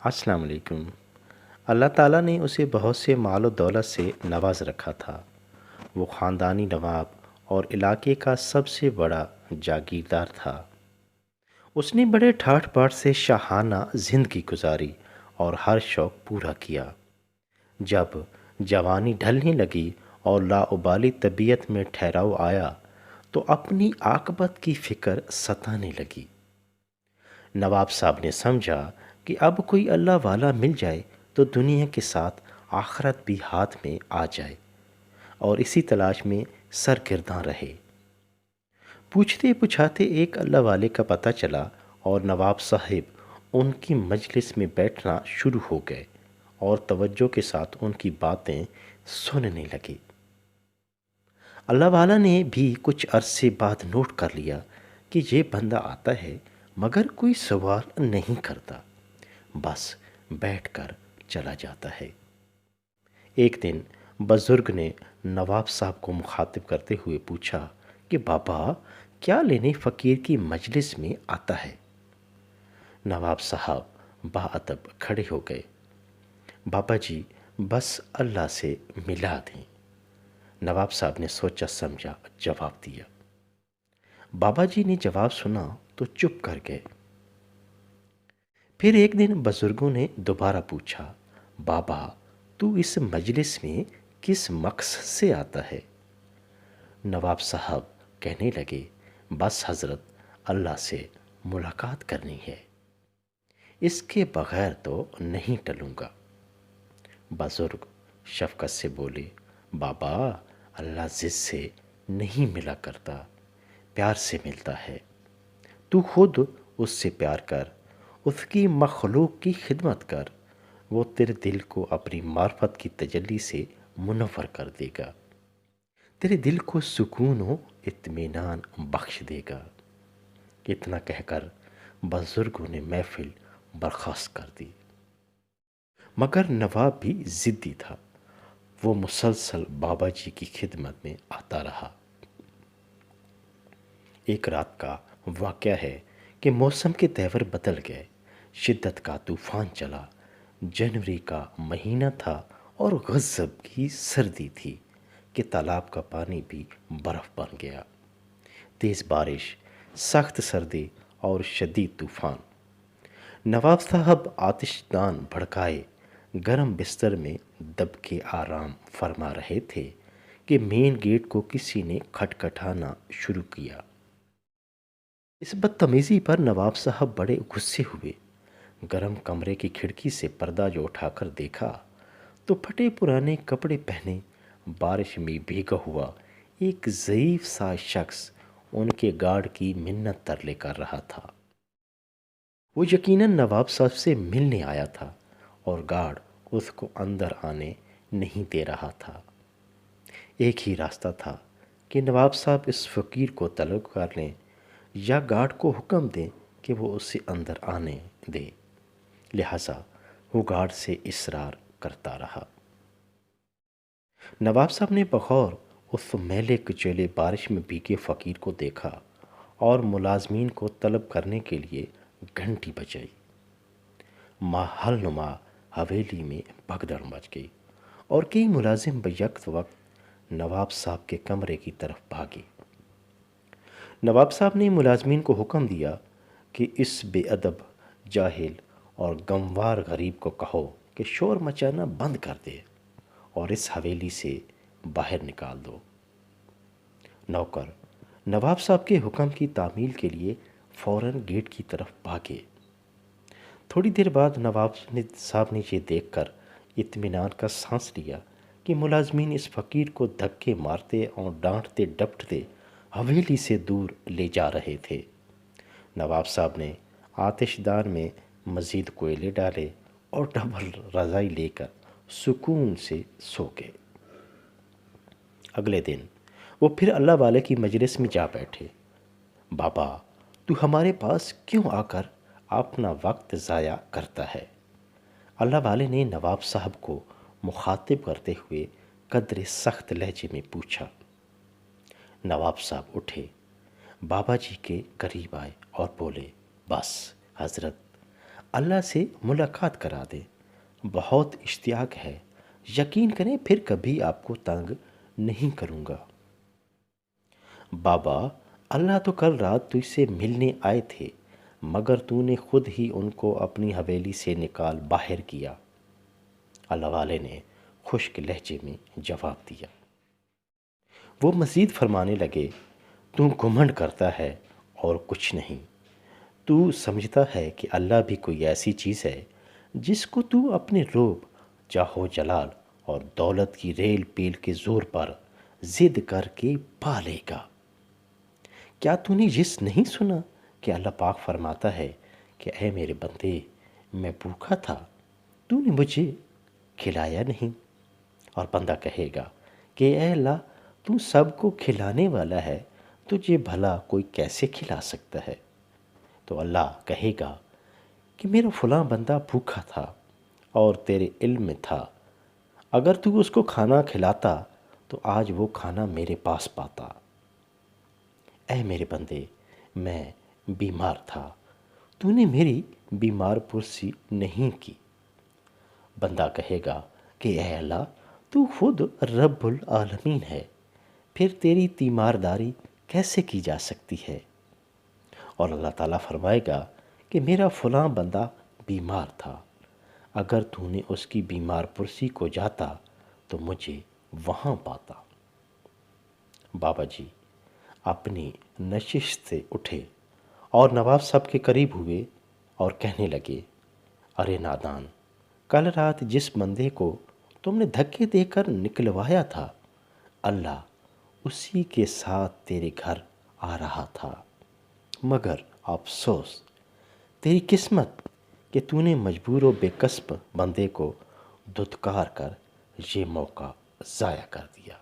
السلام علیکم۔ اللہ تعالیٰ نے اسے بہت سے مال و دولت سے نواز رکھا تھا۔ وہ خاندانی نواب اور علاقے کا سب سے بڑا جاگیردار تھا۔ اس نے بڑے ٹھاٹھ باٹھ سے شاہانہ زندگی گزاری اور ہر شوق پورا کیا۔ جب جوانی ڈھلنے لگی اور لاابالی طبیعت میں ٹھہراؤ آیا تو اپنی عاقبت کی فکر ستانے لگی۔ نواب صاحب نے سمجھا کہ اب کوئی اللہ والا مل جائے تو دنیا کے ساتھ آخرت بھی ہاتھ میں آ جائے، اور اسی تلاش میں سرگرداں رہے۔ پوچھتے پوچھاتے ایک اللہ والے کا پتہ چلا اور نواب صاحب ان کی مجلس میں بیٹھنا شروع ہو گئے اور توجہ کے ساتھ ان کی باتیں سننے لگے۔ اللہ والا نے بھی کچھ عرصے بعد نوٹ کر لیا کہ یہ بندہ آتا ہے مگر کوئی سوال نہیں کرتا، بس بیٹھ کر چلا جاتا ہے۔ ایک دن بزرگ نے نواب صاحب کو مخاطب کرتے ہوئے پوچھا کہ بابا کیا لینے فقیر کی مجلس میں آتا ہے؟ نواب صاحب باادب کھڑے ہو گئے۔ بابا جی بس اللہ سے ملا دیں۔ نواب صاحب نے سوچا سمجھا جواب دیا۔ بابا جی نے جواب سنا تو چپ کر گئے۔ پھر ایک دن بزرگوں نے دوبارہ پوچھا، بابا تو اس مجلس میں کس مقصد سے آتا ہے؟ نواب صاحب کہنے لگے، بس حضرت اللہ سے ملاقات کرنی ہے، اس کے بغیر تو نہیں ٹلوں گا۔ بزرگ شفقت سے بولے، بابا اللہ ضد سے نہیں ملا کرتا، پیار سے ملتا ہے۔ تو خود اس سے پیار کر، اس کی مخلوق کی خدمت کر، وہ تیرے دل کو اپنی معرفت کی تجلی سے منور کر دے گا، تیرے دل کو سکون و اطمینان بخش دے گا۔ اتنا کہہ کر بزرگوں نے محفل برخاست کر دی۔ مگر نواب بھی ضدی تھا، وہ مسلسل بابا جی کی خدمت میں آتا رہا۔ ایک رات کا واقعہ ہے کہ موسم کے تیور بدل گئے، شدت کا طوفان چلا، جنوری کا مہینہ تھا اور غضب کی سردی تھی کہ تالاب کا پانی بھی برف بن گیا۔ تیز بارش، سخت سردی اور شدید طوفان۔ نواب صاحب آتش دان بھڑکائے گرم بستر میں دب کے آرام فرما رہے تھے کہ مین گیٹ کو کسی نے کھٹکھٹانا شروع کیا۔ اس بدتمیزی پر نواب صاحب بڑے غصے ہوئے۔ گرم کمرے کی کھڑکی سے پردہ جو اٹھا کر دیکھا تو پھٹے پرانے کپڑے پہنے، بارش میں بھیگا ہوا ایک ضعیف سا شخص ان کے گارڈ کی منت ترلے کر رہا تھا۔ وہ یقیناً نواب صاحب سے ملنے آیا تھا اور گارڈ اس کو اندر آنے نہیں دے رہا تھا۔ ایک ہی راستہ تھا کہ نواب صاحب اس فقیر کو طلب کر لیں یا گارڈ کو حکم دیں کہ وہ اسے اندر آنے دے، لہٰذا وہ گارڈ سے اصرار کرتا رہا۔ نواب صاحب نے بغور اس میلے کچیلے بارش میں بھیگے فقیر کو دیکھا اور ملازمین کو طلب کرنے کے لیے گھنٹی بجائی۔ ماحول نما حویلی میں بھگدڑ مچ گئی اور کئی ملازم بیک وقت نواب صاحب کے کمرے کی طرف بھاگے۔ نواب صاحب نے ملازمین کو حکم دیا کہ اس بے ادب، جاہل اور غموار غریب کو کہو کہ شور مچانا بند کر دے اور اس حویلی سے باہر نکال دو۔ نوکر نواب صاحب کے حکم کی تعمیل کے لیے فوراً گیٹ کی طرف بھاگے۔ تھوڑی دیر بعد نواب صاحب نے یہ دیکھ کر اطمینان کا سانس لیا کہ ملازمین اس فقیر کو دھکے مارتے اور ڈانٹتے ڈپٹتے حویلی سے دور لے جا رہے تھے۔ نواب صاحب نے آتش دان میں مزید کوئلے ڈالے اور ڈبل رضائی لے کر سکون سے سو گئے۔ اگلے دن وہ پھر اللہ والے کی مجلس میں جا بیٹھے۔ بابا تو ہمارے پاس کیوں آ کر اپنا وقت ضائع کرتا ہے؟ اللہ والے نے نواب صاحب کو مخاطب کرتے ہوئے قدر سخت لہجے میں پوچھا۔ نواب صاحب اٹھے، بابا جی کے قریب آئے اور بولے، بس حضرت اللہ سے ملاقات کرا دیں، بہت اشتیاق ہے، یقین کریں پھر کبھی آپ کو تنگ نہیں کروں گا۔ بابا، اللہ تو کل رات تجھ سے ملنے آئے تھے، مگر تو نے خود ہی ان کو اپنی حویلی سے نکال باہر کیا۔ اللہ والے نے خشک لہجے میں جواب دیا۔ وہ مزید فرمانے لگے، تو گھمنڈ کرتا ہے اور کچھ نہیں۔ تو سمجھتا ہے کہ اللہ بھی کوئی ایسی چیز ہے جس کو تو اپنے روب، جاہو جلال اور دولت کی ریل پیل کے زور پر ضد کر کے پا لے گا۔ کیا تو نے یہ نہیں سنا کہ اللہ پاک فرماتا ہے کہ اے میرے بندے، میں بھوکا تھا، تو نے مجھے کھلایا نہیں؟ اور بندہ کہے گا کہ اے اللہ، تو سب کو کھلانے والا ہے، تجھے بھلا کوئی کیسے کھلا سکتا ہے؟ تو اللہ کہے گا کہ میرا فلاں بندہ بھوکا تھا اور تیرے علم میں تھا، اگر تو اس کو کھانا کھلاتا تو آج وہ کھانا میرے پاس پاتا۔ اے میرے بندے، میں بیمار تھا، تو نے میری بیمار پرسی نہیں کی۔ بندہ کہے گا کہ اے اللہ، تو خود رب العالمین ہے، پھر تیری تیمارداری کیسے کی جا سکتی ہے؟ اور اللہ تعالیٰ فرمائے گا کہ میرا فلاں بندہ بیمار تھا، اگر تو نے اس کی بیمار پرسی کو جاتا تو مجھے وہاں پاتا۔ بابا جی اپنی نشست سے اٹھے اور نواب صاحب کے قریب ہوئے اور کہنے لگے، ارے نادان، کل رات جس بندے کو تم نے دھکے دے کر نکلوایا تھا، اللہ اسی کے ساتھ تیرے گھر آ رہا تھا، مگر افسوس تیری قسمت کہ تو نے مجبور و بے کسب بندے کو دھتکار کر یہ موقع ضائع کر دیا۔